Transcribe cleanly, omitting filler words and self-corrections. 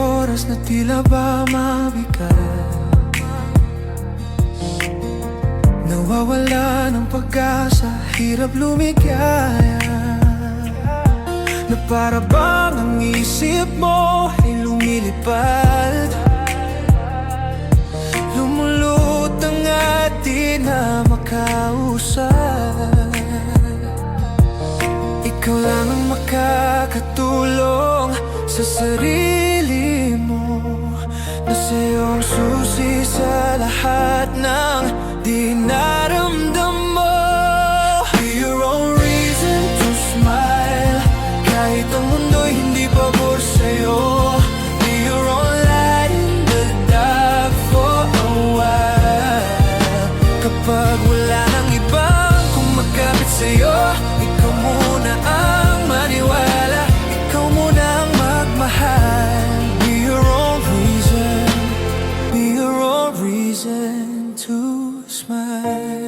oras na tila ba mabigat, nawawala ng pag-asa, hirap lumigaya. Na para bang ang isip mo ay lumilipad, lumulutang at di na makausap. Ikaw lang ang makakatulong sa sarili mo, na sa'yo ang susi sa lahat ng di naramdam mo. Be your own reason to smile, kahit ang mundo'y hindi pabor sa'yo. Be your own light in the dark for a while. Kapag wala nang ibang kumakapit sa'yo, ikaw muna ang maniwala, ikaw muna ang magmahal. Be your own reason, be your own reason to smile.